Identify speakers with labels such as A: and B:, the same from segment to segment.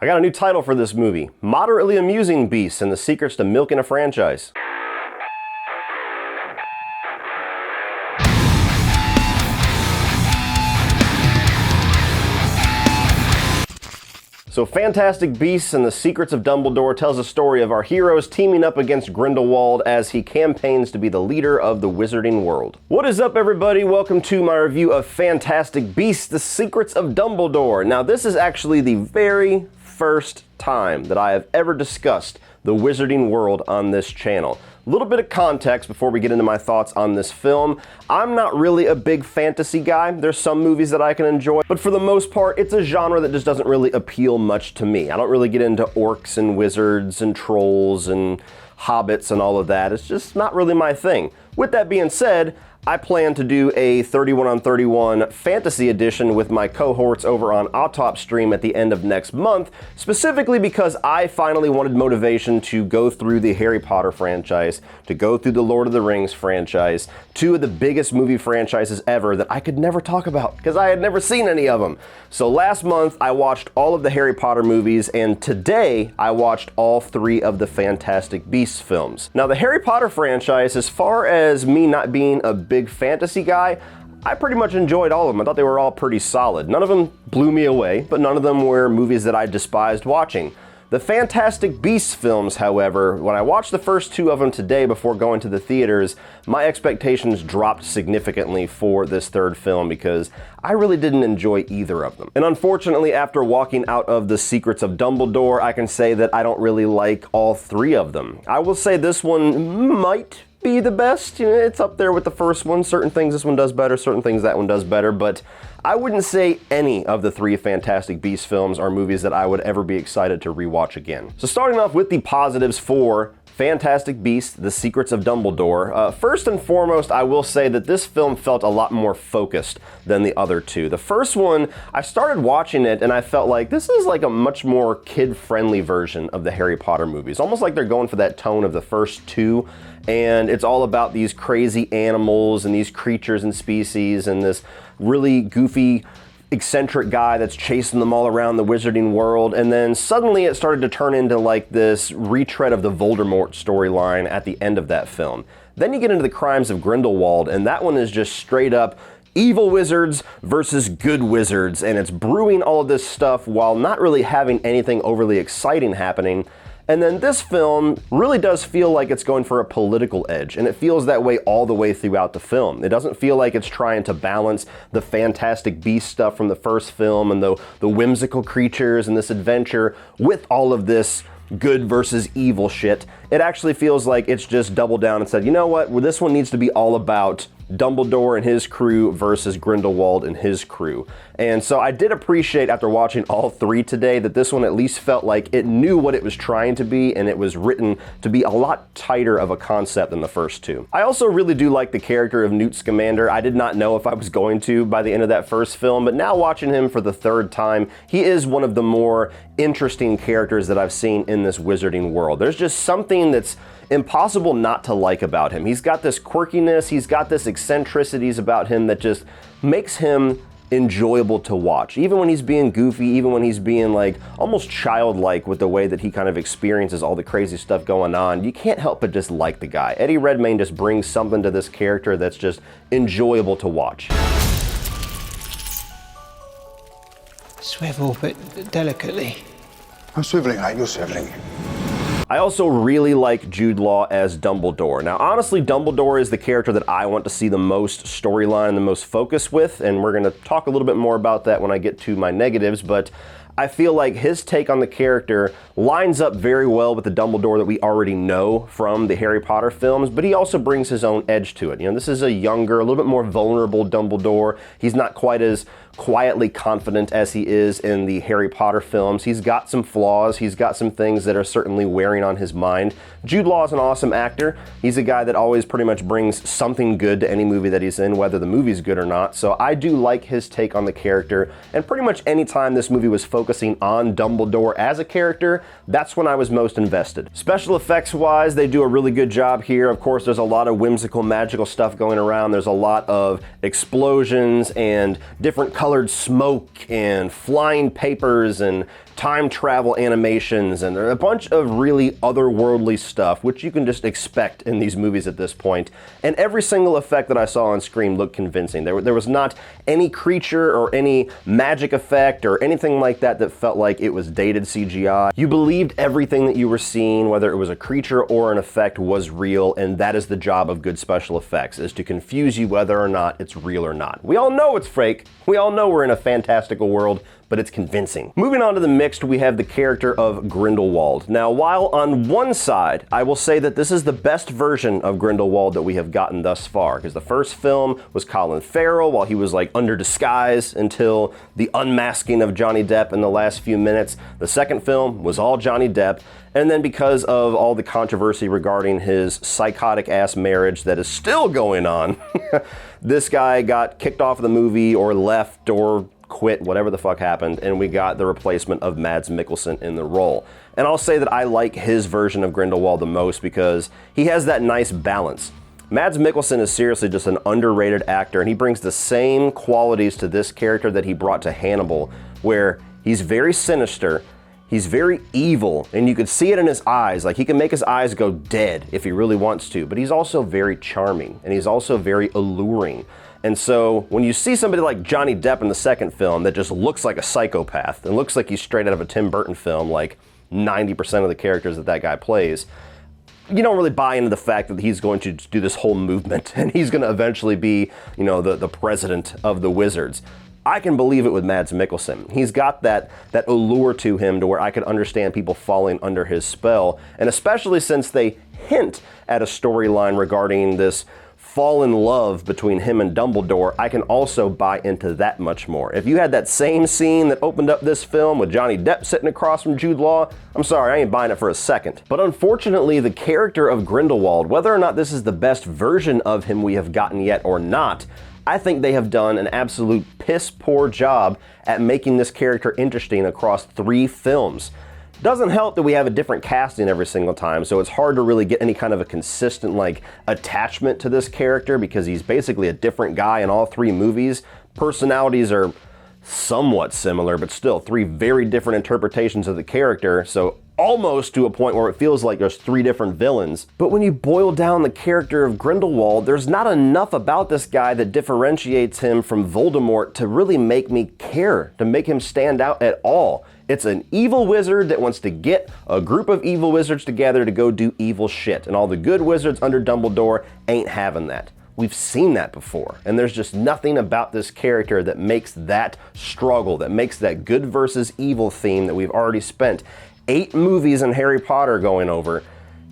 A: I got a new title for this movie. Moderately amusing beasts and the secrets to milking a franchise. So Fantastic Beasts and the Secrets of Dumbledore tells a story of our heroes teaming up against Grindelwald as he campaigns to be the leader of the wizarding world. What is up, everybody? Welcome to my review of Fantastic Beasts, the Secrets of Dumbledore. Now, this is actually the very first time that I have ever discussed the wizarding world on this channel. A little bit of context before we get into my thoughts on this film. I'm not really a big fantasy guy. There's some movies that I can enjoy, but for the most part, it's a genre that just doesn't really appeal much to me. I don't really get into orcs and wizards and trolls and hobbits and all of that. It's just not really my thing. With that being said, I plan to do a 31 on 31 fantasy edition with my cohorts over on Autop Stream at the end of next month, specifically because I finally wanted motivation to go through the Harry Potter franchise, to go through the Lord of the Rings franchise, two of the biggest movie franchises ever that I could never talk about because I had never seen any of them. So last month I watched all of the Harry Potter movies, and today I watched all three of the Fantastic Beasts films. Now, the Harry Potter franchise, as far as me not being a big fantasy guy, I pretty much enjoyed all of them. I thought they were all pretty solid. None of them blew me away, but none of them were movies that I despised watching. The Fantastic Beasts films, however, when I watched the first two of them today before going to the theaters, my expectations dropped significantly for this third film because I really didn't enjoy either of them. And unfortunately, after walking out of The Secrets of Dumbledore, I can say that I don't really like all three of them. I will say this one might be the best. You know, it's up there with the first one. Certain things this one does better, certain things that one does better, but I wouldn't say any of the three Fantastic Beasts films are movies that I would ever be excited to rewatch again. So starting off with the positives for Fantastic Beasts, The Secrets of Dumbledore. First and foremost, I will say that this film felt a lot more focused than the other two. The first one, I started watching it and I felt like this is like a much more kid-friendly version of the Harry Potter movies. Almost like they're going for that tone of the first two, and it's all about these crazy animals and these creatures and species and this really goofy, eccentric guy that's chasing them all around the wizarding world. And then suddenly it started to turn into like this retread of the Voldemort storyline at the end of that film. Then you get into the Crimes of Grindelwald, and that one is just straight up evil wizards versus good wizards, and it's brewing all of this stuff while not really having anything overly exciting happening. And then this film really does feel like it's going for a political edge, and it feels that way all the way throughout the film. It doesn't feel like it's trying to balance the Fantastic Beast stuff from the first film and the whimsical creatures and this adventure with all of this good versus evil shit. It actually feels like it's just doubled down and said, you know what, well, this one needs to be all about Dumbledore and his crew versus Grindelwald and his crew. And so I did appreciate, after watching all three today, that this one at least felt like it knew what it was trying to be, and it was written to be a lot tighter of a concept than the first two. I also really do like the character of Newt Scamander. I did not know if I was going to by the end of that first film, but now watching him for the third time, he is one of the more interesting characters that I've seen in this wizarding world. There's just something that's impossible not to like about him. He's got this quirkiness, he's got this eccentricities about him that just makes him enjoyable to watch. Even when he's being goofy, even when he's being like almost childlike with the way that he kind of experiences all the crazy stuff going on, you can't help but just like the guy. Eddie Redmayne just brings something to this character that's just enjoyable to watch.
B: Swivel, but delicately.
C: I'm swiveling like you're swiveling.
A: I also really like Jude Law as Dumbledore. Now, honestly, Dumbledore is the character that I want to see the most storyline and the most focus with, and we're going to talk a little bit more about that when I get to my negatives, but I feel like his take on the character lines up very well with the Dumbledore that we already know from the Harry Potter films, but he also brings his own edge to it. You know, this is a younger, a little bit more vulnerable Dumbledore. He's not quite as quietly confident as he is in the Harry Potter films. He's got some flaws. He's got some things that are certainly wearing on his mind. Jude Law is an awesome actor. He's a guy that always pretty much brings something good to any movie that he's in, whether the movie's good or not. So I do like his take on the character, and pretty much any time this movie was focusing on Dumbledore as a character, that's when I was most invested. Special effects wise, they do a really good job here. Of course, there's a lot of whimsical, magical stuff going around. There's a lot of explosions and different colored smoke and flying papers and time travel animations, and there are a bunch of really otherworldly stuff, which you can just expect in these movies at this point. And every single effect that I saw on screen looked convincing. There was not any creature or any magic effect or anything like that that felt like it was dated CGI. You believed everything that you were seeing, whether it was a creature or an effect, was real, and that is the job of good special effects, is to confuse you whether or not it's real or not. We all know it's fake. We all know we're in a fantastical world, but it's convincing. Moving on to the mixed, we have the character of Grindelwald. Now, while on one side, I will say that this is the best version of Grindelwald that we have gotten thus far, because the first film was Colin Farrell while he was like under disguise until the unmasking of Johnny Depp in the last few minutes. The second film was all Johnny Depp, and then because of all the controversy regarding his psychotic ass marriage that is still going on, this guy got kicked off of the movie or left or quit, whatever the fuck happened, and we got the replacement of Mads Mikkelsen in the role. And I'll say that I like his version of Grindelwald the most because he has that nice balance. Mads Mikkelsen is seriously just an underrated actor, and he brings the same qualities to this character that he brought to Hannibal, where he's very sinister, he's very evil, and you could see it in his eyes. Like, he can make his eyes go dead if he really wants to, but he's also very charming, and he's also very alluring. And so when you see somebody like Johnny Depp in the second film that just looks like a psychopath and looks like he's straight out of a Tim Burton film, like 90% of the characters that guy plays, you don't really buy into the fact that he's going to do this whole movement and he's going to eventually be, you know, the president of the Wizards. I can believe it with Mads Mikkelsen. He's got that allure to him to where I could understand people falling under his spell, and especially since they hint at a storyline regarding this fall in love between him and Dumbledore, I can also buy into that much more. If you had that same scene that opened up this film with Johnny Depp sitting across from Jude Law, I'm sorry, I ain't buying it for a second. But unfortunately, the character of Grindelwald, whether or not this is the best version of him we have gotten yet or not, I think they have done an absolute piss poor job at making this character interesting across 3 films. Doesn't help that we have a different casting every single time, so it's hard to really get any kind of a consistent like attachment to this character because he's basically a different guy in all 3 movies. Personalities are somewhat similar, but still 3 very different interpretations of the character, so almost to a point where it feels like there's 3 different villains. But when you boil down the character of Grindelwald, there's not enough about this guy that differentiates him from Voldemort to really make me care, to make him stand out at all. It's an evil wizard that wants to get a group of evil wizards together to go do evil shit, and all the good wizards under Dumbledore ain't having that. We've seen that before, and there's just nothing about this character that makes that struggle, that makes that good versus evil theme that we've already spent 8 movies in Harry Potter going over.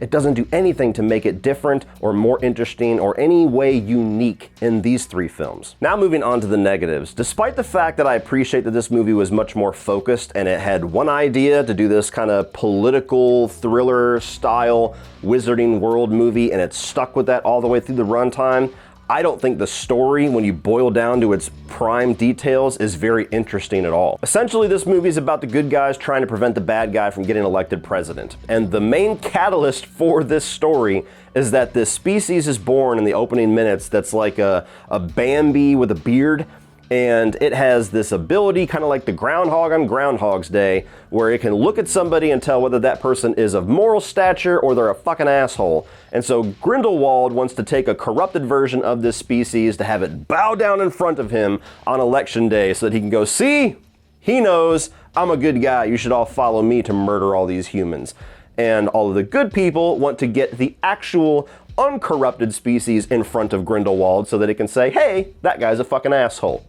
A: It doesn't do anything to make it different or more interesting or any way unique in these 3 films. Now moving on to the negatives. Despite the fact that I appreciate that this movie was much more focused and it had one idea to do this kind of political thriller style Wizarding World movie and it stuck with that all the way through the runtime, I don't think the story, when you boil down to its prime details, is very interesting at all. Essentially, this movie is about the good guys trying to prevent the bad guy from getting elected president. And the main catalyst for this story is that this species is born in the opening minutes that's like a Bambi with a beard. And it has this ability, kind of like the groundhog on Groundhog's Day, where it can look at somebody and tell whether that person is of moral stature or they're a fucking asshole. And so Grindelwald wants to take a corrupted version of this species to have it bow down in front of him on election day so that he can go, see, he knows I'm a good guy. You should all follow me to murder all these humans. And all of the good people want to get the actual uncorrupted species in front of Grindelwald so that it can say, hey, that guy's a fucking asshole.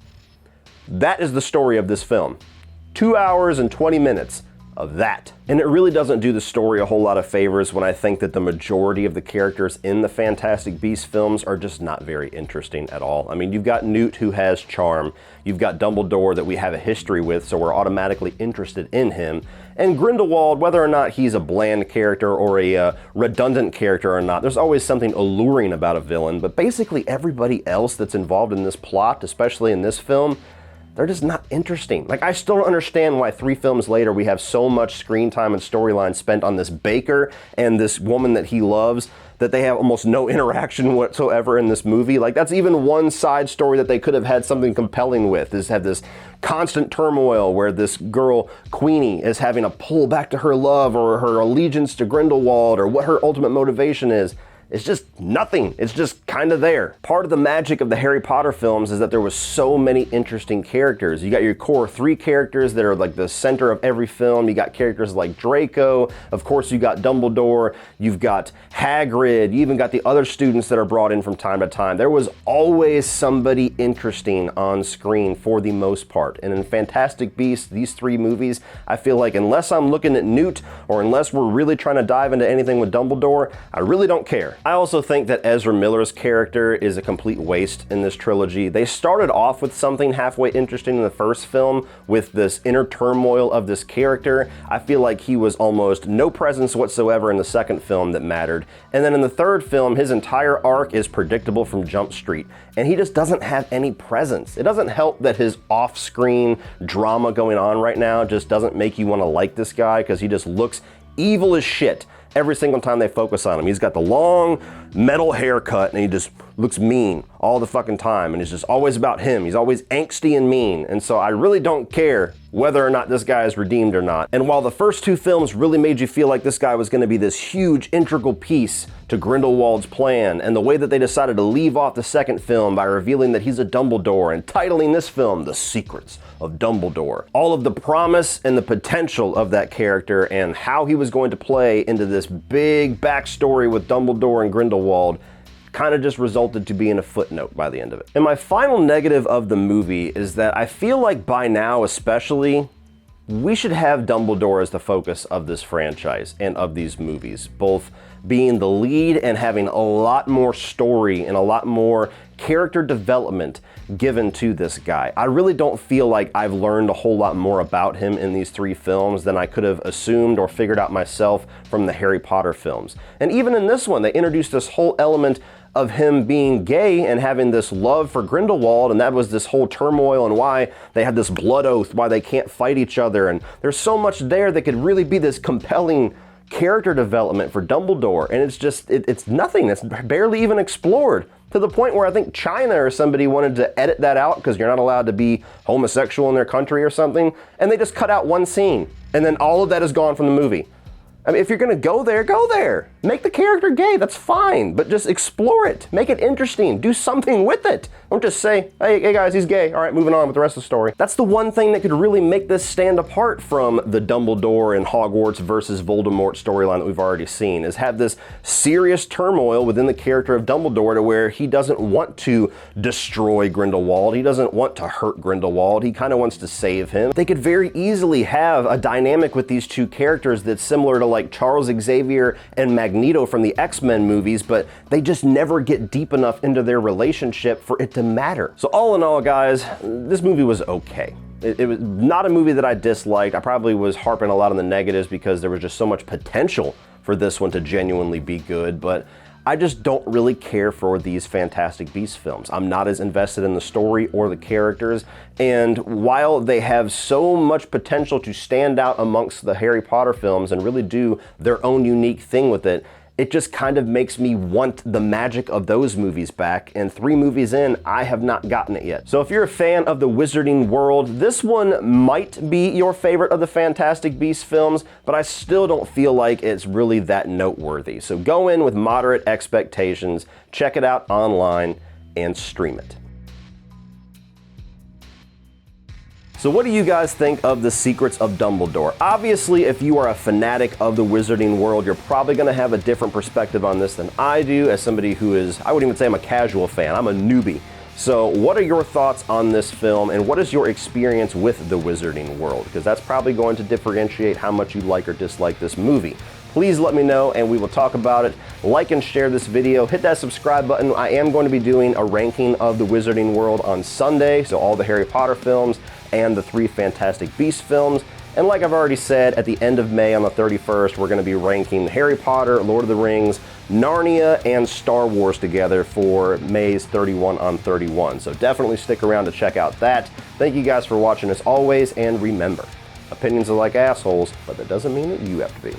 A: That is the story of this film. 2 hours and 20 minutes of that. And it really doesn't do the story a whole lot of favors when I think that the majority of the characters in the Fantastic Beasts films are just not very interesting at all. I mean, you've got Newt who has charm, you've got Dumbledore that we have a history with, so we're automatically interested in him, and Grindelwald, whether or not he's a bland character or a redundant character or not, there's always something alluring about a villain, but basically everybody else that's involved in this plot, especially in this film, they're just not interesting. Like, I still don't understand why 3 films later we have so much screen time and storyline spent on this baker and this woman that he loves that they have almost no interaction whatsoever in this movie. Like, that's even one side story that they could have had something compelling with, is have this constant turmoil where this girl, Queenie, is having to pull back to her love or her allegiance to Grindelwald or what her ultimate motivation is. It's just nothing. It's just kind of there. Part of the magic of the Harry Potter films is that there was so many interesting characters. You got your core 3 characters that are like the center of every film. You got characters like Draco. Of course, you got Dumbledore. You've got Hagrid. You even got the other students that are brought in from time to time. There was always somebody interesting on screen for the most part. And in Fantastic Beasts, these 3 movies, I feel like unless I'm looking at Newt or unless we're really trying to dive into anything with Dumbledore, I really don't care. I also think that Ezra Miller's character is a complete waste in this trilogy. They started off with something halfway interesting in the first film with this inner turmoil of this character. I feel like he was almost no presence whatsoever in the second film that mattered. And then in the third film, his entire arc is predictable from Jump Street, and he just doesn't have any presence. It doesn't help that his off-screen drama going on right now just doesn't make you want to like this guy, because he just looks evil as shit every single time they focus on him. He's got the long metal haircut and he just looks mean all the fucking time, and it's just always about him. He's always angsty and mean, and so I really don't care whether or not this guy is redeemed or not. And while the first 2 films really made you feel like this guy was going to be this huge integral piece to Grindelwald's plan, and the way that they decided to leave off the second film by revealing that he's a Dumbledore and titling this film The Secrets of Dumbledore, all of the promise and the potential of that character and how he was going to play into this big backstory with Dumbledore and Grindelwald kind of just resulted to being a footnote by the end of it. And my final negative of the movie is that I feel like by now especially, we should have Dumbledore as the focus of this franchise and of these movies, both being the lead and having a lot more story and a lot more character development given to this guy. I really don't feel like I've learned a whole lot more about him in these 3 films than I could have assumed or figured out myself from the Harry Potter films. And even in this one, they introduced this whole element of him being gay and having this love for Grindelwald, and that was this whole turmoil and why they had this blood oath, why they can't fight each other, and there's so much there that could really be this compelling character development for Dumbledore, and it's just, it's nothing. It's barely even explored, to the point where I think China or somebody wanted to edit that out because you're not allowed to be homosexual in their country or something, and they just cut out one scene, and then all of that is gone from the movie. I mean, if you're gonna go there, go there. Make the character gay, that's fine, but just explore it. Make it interesting, do something with it. Don't just say, hey guys, he's gay. All right, moving on with the rest of the story. That's the one thing that could really make this stand apart from the Dumbledore and Hogwarts versus Voldemort storyline that we've already seen, is have this serious turmoil within the character of Dumbledore to where he doesn't want to destroy Grindelwald. He doesn't want to hurt Grindelwald. He kind of wants to save him. They could very easily have a dynamic with these 2 characters that's similar to like Charles Xavier and Magneto from the X-Men movies, but they just never get deep enough into their relationship for it to matter. So all in all, guys, this movie was okay. It was not a movie that I disliked. I probably was harping a lot on the negatives because there was just so much potential for this one to genuinely be good, but I just don't really care for these Fantastic Beasts films. I'm not as invested in the story or the characters, and while they have so much potential to stand out amongst the Harry Potter films and really do their own unique thing with it, it just kind of makes me want the magic of those movies back, and 3 movies in, I have not gotten it yet. So if you're a fan of the Wizarding World, this one might be your favorite of the Fantastic Beasts films, but I still don't feel like it's really that noteworthy. So go in with moderate expectations, check it out online, and stream it. So what do you guys think of The Secrets of Dumbledore? Obviously, if you are a fanatic of the Wizarding World, you're probably going to have a different perspective on this than I do, as somebody who is, I wouldn't even say I'm a casual fan, I'm a newbie. So what are your thoughts on this film, and what is your experience with the Wizarding World? Because that's probably going to differentiate how much you like or dislike this movie. Please let me know and we will talk about it. Like and share this video. Hit that subscribe button. I am going to be doing a ranking of the Wizarding World on Sunday, so all the Harry Potter films and the 3 Fantastic Beasts films. And like I've already said, at the end of May on the 31st, we're going to be ranking Harry Potter, Lord of the Rings, Narnia, and Star Wars together for May's 31 on 31. So definitely stick around to check out that. Thank you guys for watching as always, and remember, opinions are like assholes, but that doesn't mean that you have to be.